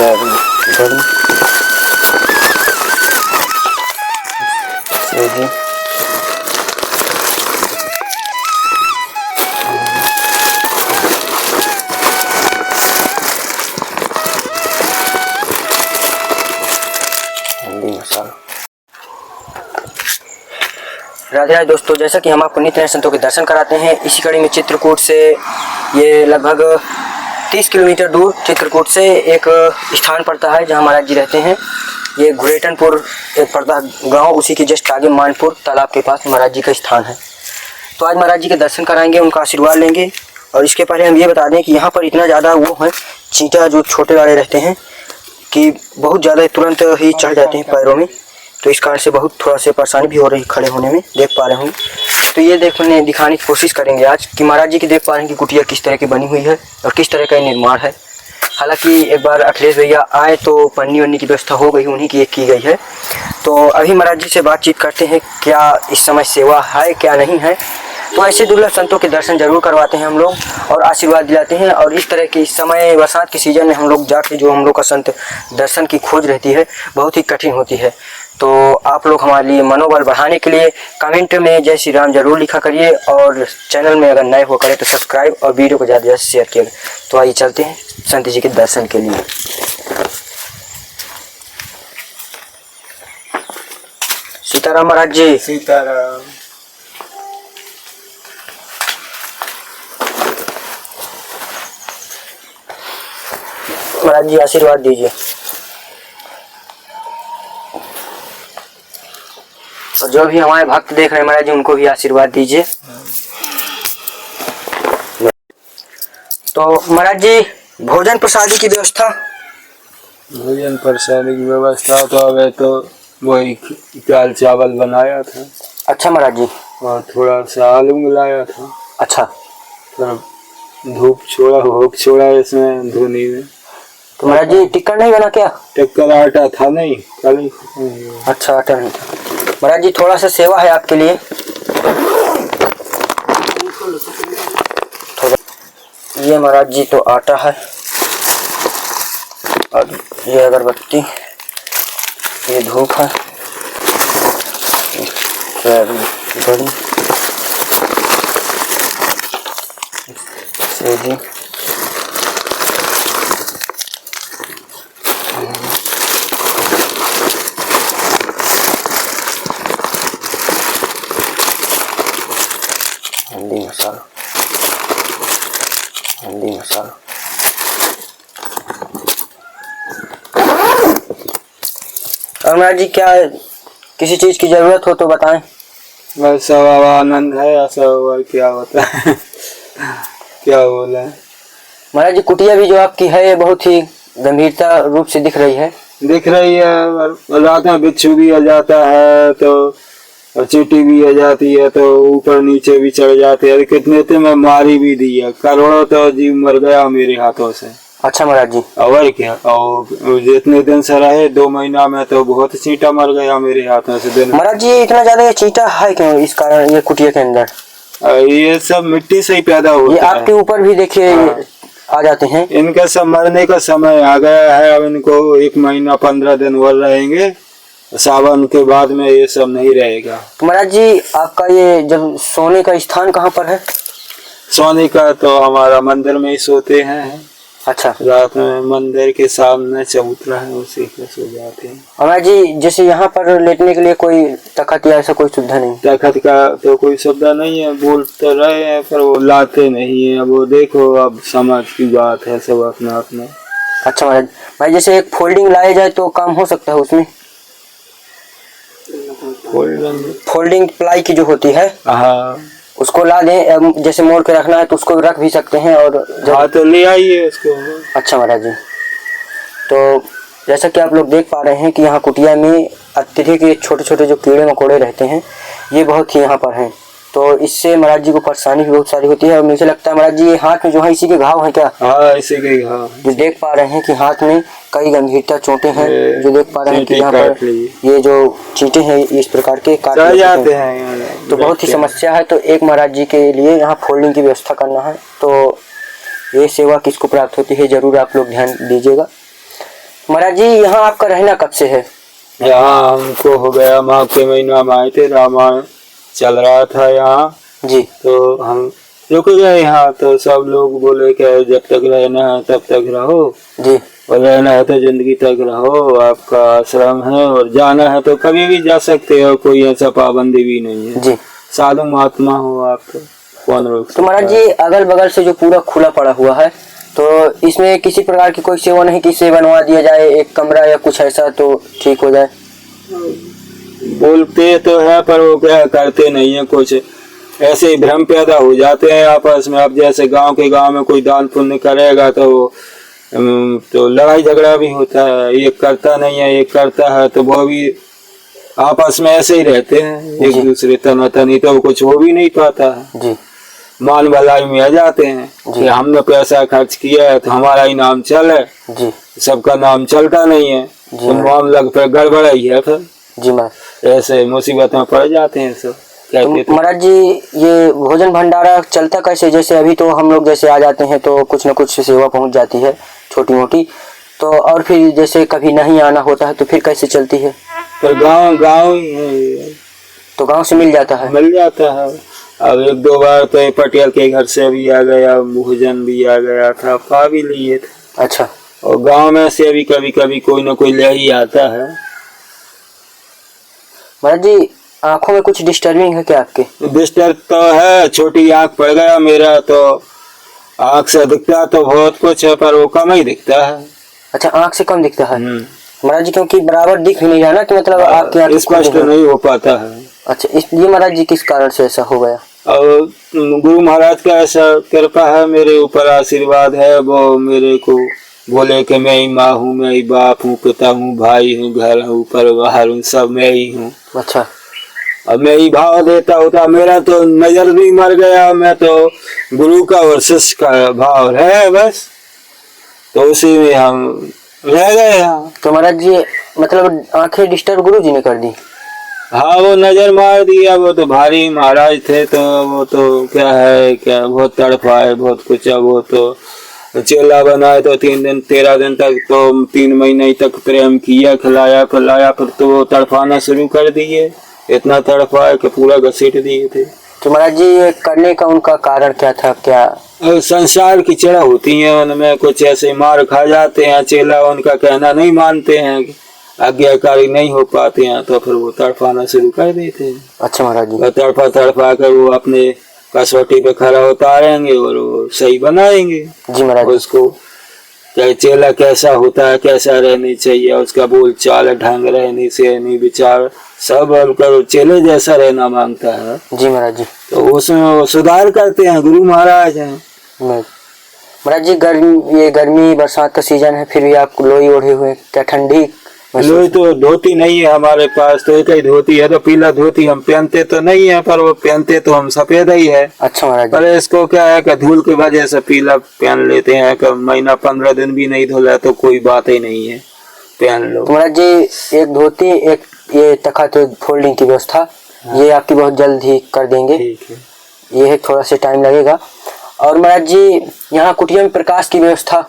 राधे राधे दोस्तों, जैसा कि हम आपको नित्य नए संतों के दर्शन कराते हैं, इसी कड़ी में चित्रकूट से ये लगभग 30 किलोमीटर दूर चित्रकूट से एक स्थान पड़ता है जहां महाराज जी रहते हैं। ये घुरेटनपुर एक पड़ता गांव, उसी के जस्ट आगे मानपुर तालाब के पास महाराज जी का स्थान है। तो आज महाराज जी के दर्शन कराएंगे, उनका आशीर्वाद लेंगे। और इसके पहले हम ये बता दें कि यहाँ पर इतना ज़्यादा वो है चींटा जो छोटे वाले रहते हैं कि बहुत ज़्यादा तुरंत ही चढ़ जाते हैं पैरों में, तो इस कारण से बहुत थोड़ा से परेशानी भी हो रही खड़े होने में, देख पा रहे होंगे। तो ये दिखाने की कोशिश करेंगे आज कि महाराज जी की देख पा रहे हैं कि कुटिया किस तरह की बनी हुई है और किस तरह का निर्माण है। हालांकि एक बार अखिलेश भैया आए तो पन्नी वन्नी की व्यवस्था हो गई, उन्हीं की की गई है। तो अभी महाराज जी से बातचीत करते हैं, क्या इस समय सेवा है क्या नहीं है। तो ऐसे दुर्लभ संतों के दर्शन जरूर करवाते हैं हम लोग और आशीर्वाद दिलाते हैं। और इस तरह के इस समय बरसात के सीजन में हम लोग जाके जो हम लोग का संत दर्शन की खोज रहती है बहुत ही कठिन होती है। तो आप लोग हमारे लिए मनोबल बढ़ाने के लिए कमेंट में जय श्री राम जरूर लिखा करिए और चैनल में अगर नए हो करें तो सब्सक्राइब और वीडियो को ज़्यादा से ज़्यादा शेयर किए। तो आइए चलते हैं संत जी के दर्शन के लिए। सीताराम महाराज जी। सीताराम। महाराज जी आशीर्वाद दीजिए। और जो भी हमारे भक्त देख रहे हैं महाराज जी, उनको भी आशीर्वाद दीजिए। तो महाराज जी भोजन प्रसादी की व्यवस्था? भोजन प्रसादी की व्यवस्था तो अबे तो वही दाल चावल बनाया था। अच्छा महाराज जी। और थोड़ा सा आलू मिलाया था। अच्छा। थोड़ा धूप छोड़ा इसमें धुनी में। तो महाराज जी टिक्कर नहीं बना क्या? टिक्कर आटा था नहीं कल। अच्छा आटा नहीं था। महाराज जी थोड़ा सा सेवा है आपके लिए। ये महाराज जी तो आटा है और ये अगरबत्ती, ये धूप है, बड़ी जी हल्दी मसाला, हल्दी मसाला। और महाराज जी क्या किसी चीज की जरूरत हो तो बताएं। बस सब आनंद है, ऐसा हुआ क्या होता है। क्या बोला है महाराज जी? कुटिया भी जो आपकी है ये बहुत ही गंभीरता रूप से दिख रही है। रात में बिच्छू भी आ जाता है तो चींटी भी आ जाती है तो ऊपर नीचे भी चढ़ जाते हैं। कितने तो मैं मारी भी दी है, करोड़ों तो जीव मर गया मेरे हाथों से। अच्छा महाराज जी। और क्या, और जितने दिन से रहे 2 महीना में तो बहुत चींटा मर गया मेरे हाथों से। महाराज जी इतना ज्यादा ये चींटा है क्यों इस कारण ये कुटिया के अंदर? ये सब मिट्टी से ही पैदा होता है। ये आपके ऊपर भी देखिए आ जाते हैं। इनका सब मरने का समय आ गया है। अब इनको 1 महीना 15 दिन और रहेंगे, सावन के बाद में ये सब नहीं रहेगा। तो महाराज जी आपका ये जब सोने का स्थान कहाँ पर है? सोने का तो हमारा मंदिर में ही सोते हैं। अच्छा। रात में मंदिर के सामने चबूतरा है, उसी पे सो जाते हैं। महाराज जी जैसे यहाँ पर लेटने के लिए कोई तखत या ऐसा कोई सुविधा नहीं? तखत का तो कोई सुविधा नहीं है, बोलते रहे हैं पर वो लाते नहीं है। वो देखो अब समाज की बात है, सब अपना अपना। अच्छा महाराज, भाई जैसे एक फोल्डिंग लाया जाए तो काम हो सकता है उसमें? फोल्डिंग प्लाई की जो होती है, हाँ, उसको ला दें, जैसे मोड़ के रखना है तो उसको रख भी सकते हैं। और हाँ तो ले आइए उसको। अच्छा महाराज जी। तो जैसा कि आप लोग देख पा रहे हैं कि यहाँ कुटिया में अत्यधिक छोटे छोटे जो कीड़े मकोड़े रहते हैं ये बहुत ही यहाँ पर हैं। तो इससे महाराज जी को परेशानी भी बहुत सारी होती है। और मुझे लगता है महाराज जी ये हाथ में जो है इसी के घाव है क्या? हाँ इसी के घाव। जो देख पा रहे हैं कि हाथ में कई गंभीरता चोटें हैं, जो देख पा रहे हैं कि यहाँ पर ये जो चींटे हैं इस प्रकार के काट जाते हैं। तो बहुत ही समस्या है। तो एक महाराज जी के लिए यहाँ फोल्डिंग की व्यवस्था करना है। तो ये सेवा किसको प्राप्त होती है जरूर आप लोग ध्यान दीजिएगा। महाराज जी यहाँ आपका रहना कब से है? यहाँ हमको हो गया, माह के महीना में आए थे, रामायण चल रहा था यहाँ जी। तो हम रुक गए यहाँ। तो सब लोग बोले कि जब तक रहना है तब तक रहो जी, और रहना है तो जिंदगी तक रहो, आपका आश्रम है और जाना है तो कभी भी जा सकते हो, कोई ऐसा पाबंदी भी नहीं है जी। साधु महात्मा हो आप तो कौन रोक। तो महाराज जी अगल बगल से जो पूरा खुला पड़ा हुआ है तो इसमें किसी प्रकार की कोई सेवा नहीं कि से बनवा दिया जाए एक कमरा या कुछ ऐसा तो ठीक हो जाए? बोलते तो है पर वो क्या करते नहीं है, कुछ ऐसे ही भ्रम पैदा हो जाते हैं आपस में। अब जैसे गांव के गांव में कोई दान पुण्य करेगा तो लड़ाई झगड़ा भी होता है, एक करता नहीं है एक करता है, तो वो भी आपस में ऐसे ही रहते हैं एक दूसरे तनातनी, तो कुछ हो भी नहीं पाता है जी। मान भलाई में आ जाते हैं कि हमने पैसा खर्च किया है तो हमारा ही नाम चले जी, सबका नाम चलता नहीं है तो मामला फिर गड़बड़ ही है, फिर जी महाराज ऐसे मुसीबत में पड़ जाते हैं सब। तो महाराज जी ये भोजन भंडारा चलता कैसे? जैसे अभी तो हम लोग जैसे आ जाते हैं तो कुछ न कुछ सेवा पहुंच जाती है छोटी मोटी, तो और फिर जैसे कभी नहीं आना होता है तो फिर कैसे चलती है? फिर गांव ही है तो गांव से मिल जाता है? मिल जाता है। अब एक दो बार तो पटेल के घर से भी आ गया, भोजन भी आ गया था, पा भी लिए थे। अच्छा। और गांव में से भी कभी कभी कोई ना कोई ले ही आता है। महाराज जी आंखों में कुछ डिस्टर्बिंग है क्या आपके? डिस्टर्ब तो है, छोटी आंख पड़ गया मेरा, तो आंख से दिखता तो बहुत कुछ है पर वो कम ही दिखता है। अच्छा आंख से कम दिखता है महाराज जी, क्योंकि बराबर दिख नहीं रहा ना कि मतलब आपकी आंख स्पष्ट नहीं हो पाता है। अच्छा ये महाराज जी किस कारण से ऐसा हो गया? और गुरु महाराज का ऐसा कृपा है मेरे ऊपर, आशीर्वाद है, वो मेरे को बोले कि मैं ही माँ हूँ, मैं ही बाप हूँ, पिता हूँ, भाई हूँ, घर हूँ, परिवार हूँ, सब मैं ही हूँ। अच्छा। अब मैं ही भाव देता होता, मेरा तो नजर भी मर गया, मैं तो गुरु का और शिष्य का भाव है बस, तो उसी में हम रह गए यहाँ। तो महाराज जी मतलब आंखें डिस्टर्ब गुरु जी ने कर दी? हाँ वो नजर मार दिया, वो तो भारी महाराज थे, तो वो तो क्या है क्या बहुत तड़पाए बहुत कुछ। वो तो चेला बनाए तो 3 दिन 13 दिन तक, तो 3 महीने तक प्रेम किया, खिलाया पिलाया, फिर तो वो तड़पाना शुरू कर दिए, इतना तड़पाए कि पूरा घसीट दिए थे। तो महाराज जी ये करने का उनका कारण क्या था? क्या संसार की चिड़ा होती है उनमें, कुछ ऐसे मार खा जाते हैं, चेला उनका कहना नहीं मानते हैं, आज्ञाकारी नहीं हो पाते हैं, तो फिर वो तड़पाना शुरू कर देते हैं। अच्छा महाराज जी। तड़पा तड़पा कर वो अपने कसौटी पे खरा उतारेंगे और वो सही बनाएंगे जी महाराज। उसको चाहे चेला कैसा होता है, कैसा रहनी चाहिए, उसका बोल चाल ढंग, रहनी सहनी विचार सब करो, चेले जैसा रहना मांगता है जी महाराज जी। तो उसमें वो सुधार करते हैं, गुरु महाराज हैं। महाराज जी ये गर्मी बरसात का सीजन है, फिर भी आप लोई ओढ़े हुए, क्या ठंडी? लोई तो धोती नहीं है हमारे पास, तो एक ही धोती है, तो पीला धोती हम पहनते तो नहीं है, पर वो पहनते तो हम सफेद ही है। अच्छा महाराज। पर इसको क्या है कि धूल की वजह से पीला पहन लेते हैं, कि महीना 15 दिन भी नहीं धुला तो कोई बात ही नहीं है, पहन लो। तो महाराज जी एक धोती एक ये तखत फोल्डिंग की व्यवस्था ये आपकी बहुत जल्द ही कर देंगे। ठीक है। ये है थोड़ा सा टाइम लगेगा। और महाराज जी यहाँ कुटिया में प्रकाश की व्यवस्था?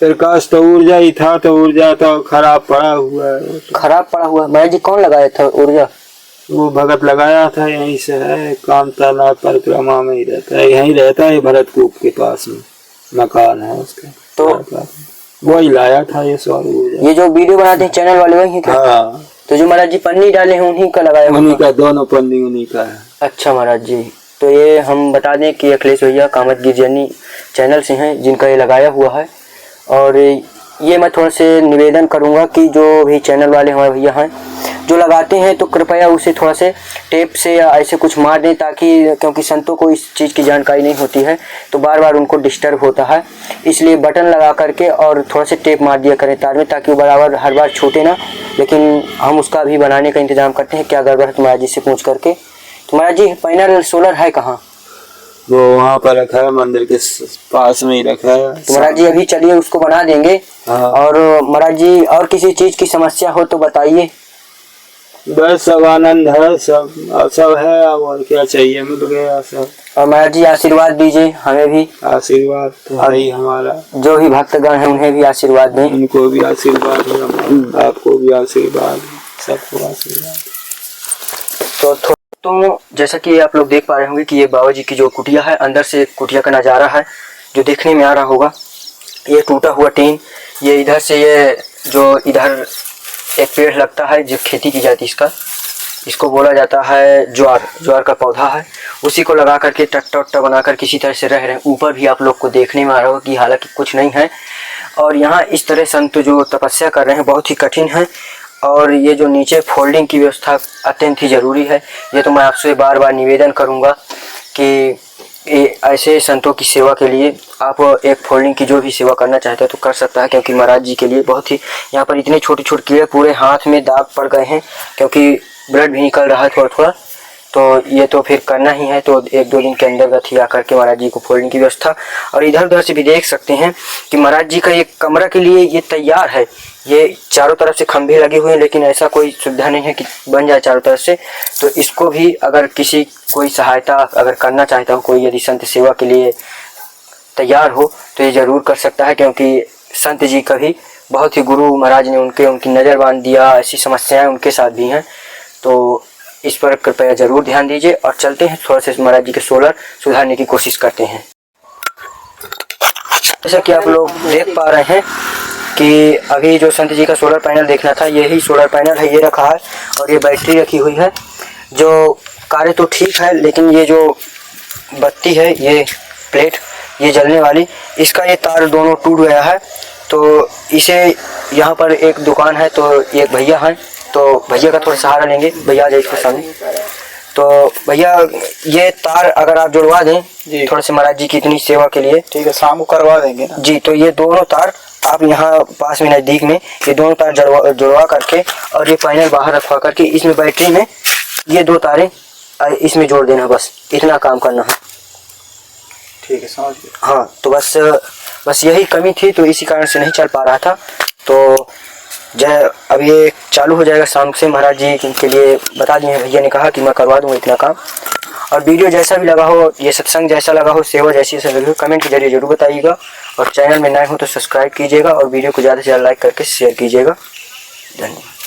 प्रकाश तो ऊर्जा ही था, तो ऊर्जा तो खराब पड़ा हुआ है। खराब पड़ा हुआ? महाराज जी कौन लगाया था ऊर्जा? वो भगत लगाया था, यहीं से है, कामतानाथ परिक्रमा में ही रहता है, यहीं रहता है भरतकूप के पास में मकान है उसका, तो वही लाया था ये सौर ऊर्जा। ये जो वीडियो बनाते हैं चैनल वाले वही थे? हाँ। तो जो महाराज जी पन्नी डाले हैं उन्हीं का लगाया? उन्हीं का, दोनों पन्नी उन्हीं का है। अच्छा महाराज जी। तो ये हम बता दें कि अखिलेश भैया कामतगिरी जर्नी चैनल से हैं जिनका ये लगाया हुआ है। और ये मैं थोड़ा से निवेदन करूंगा कि जो भी चैनल वाले हमारे भैया हैं जो लगाते हैं तो कृपया उसे थोड़ा से टेप से या ऐसे कुछ मार दें, ताकि क्योंकि संतों को इस चीज़ की जानकारी नहीं होती है तो बार बार उनको डिस्टर्ब होता है, इसलिए बटन लगा करके और थोड़ा से टेप मार दिया करें तार में, ताकि वो बराबर हर बार छूटे ना। लेकिन हम उसका भी बनाने का इंतजाम करते हैं, क्या गड़बड़ है तुम्हारा जी से पूछ करके। तुम्हारा जी पैनल सोलर है कहाँ? वो वहाँ पर रखा है, मंदिर के पास में ही रखा है। तो महाराज जी अभी चलिए उसको बना देंगे। हाँ। और महाराज जी और किसी चीज़ की समस्या हो तो बताइए। बस सब आनंद है, सब है, अब और क्या चाहिए, मिल गया सब। और महाराज जी आशीर्वाद दीजिए हमें भी। आशीर्वाद तो है ही हमारा, जो भी भक्तगण है उन्हें भी आशीर्वाद दें। उनको भी आशीर्वाद है, आपको भी आशीर्वाद, सबको आशीर्वाद। तो जैसा कि आप लोग देख पा रहे होंगे कि ये बाबा जी की जो कुटिया है, अंदर से कुटिया का नज़ारा है जो देखने में आ रहा होगा। ये टूटा हुआ टीन, ये इधर से, ये जो इधर एक पेड़ लगता है जो खेती की जाती है, इसको बोला जाता है ज्वार का पौधा है, उसी को लगा करके टट्टा वट्टा बनाकर किसी तरह से रह रहे हैं। ऊपर भी आप लोग को देखने में आ रहा होगा कि हालांकि कुछ नहीं है। और यहाँ इस तरह संत जो तपस्या कर रहे हैं बहुत ही कठिन है। और ये जो नीचे फोल्डिंग की व्यवस्था अत्यंत ही ज़रूरी है। ये तो मैं आपसे बार बार निवेदन करूँगा कि ऐसे संतों की सेवा के लिए आप एक फोल्डिंग की जो भी सेवा करना चाहते हैं तो कर सकता है, क्योंकि महाराज जी के लिए बहुत ही, यहाँ पर इतने छोटे छोटे कीड़े पूरे हाथ में दाग पड़ गए हैं, क्योंकि ब्लड भी निकल रहा है थोड़ा थोड़ा। तो ये तो फिर करना ही है, तो 1-2 दिन के अंतर्गत ही आकर के महाराज जी को फोल्डिंग की व्यवस्था। और इधर उधर से भी देख सकते हैं कि महाराज जी का ये कमरा के लिए ये तैयार है। ये चारों तरफ से खंभे लगे हुए हैं, लेकिन ऐसा कोई सुविधा नहीं है कि बन जाए चारों तरफ से। तो इसको भी अगर कोई सहायता अगर करना चाहता हो, कोई यदि संत सेवा के लिए तैयार हो तो ये ज़रूर कर सकता है, क्योंकि संत जी का भी बहुत ही गुरु महाराज ने उनकी नज़र बांध दिया। ऐसी समस्याएं उनके साथ भी हैं, तो इस पर कृपया ज़रूर ध्यान दीजिए। और चलते हैं थोड़ा सा महाराज जी के सोलर सुधारने की कोशिश करते हैं। जैसा कि आप लोग देख पा रहे हैं कि अभी जो संत जी का सोलर पैनल देखना था, यही सोलर पैनल है, ये रखा है। और ये बैटरी रखी हुई है, जो कार्य तो ठीक है, लेकिन ये जो बत्ती है, ये प्लेट, ये जलने वाली, इसका ये तार दोनों टूट गया है। तो इसे यहाँ पर एक दुकान है, तो एक भैया हैं, तो भैया का थोड़ा सहारा लेंगे। भैया आ जाए इसके सामने। तो भैया ये तार अगर आप जुड़वा दें थोड़ा से महाराज जी की इतनी सेवा के लिए। ठीक है, शाम को करवा देंगे ना जी। तो ये दोनों तार आप यहाँ पास में नज़दीक में ये दोनों तार जुड़वा करके और ये पैनल बाहर रखवा करके इसमें बैटरी में ये 2 तारें इसमें जोड़ देना, बस इतना काम करना है। ठीक है, समझ गया। हाँ, तो बस यही कमी थी, तो इसी कारण से नहीं चल पा रहा था। तो अब ये चालू हो जाएगा शाम से। महाराज जी के लिए बता दिए भैया ने कहा कि मैं करवा दूँगा इतना काम। और वीडियो जैसा भी लगा हो, ये सत्संग जैसा लगा हो, सेवा जैसी लगी हो, कमेंट के जरिए जरूर बताइएगा। और चैनल में नए हो तो सब्सक्राइब कीजिएगा और वीडियो को ज़्यादा से ज़्यादा लाइक करके शेयर कीजिएगा। धन्यवाद।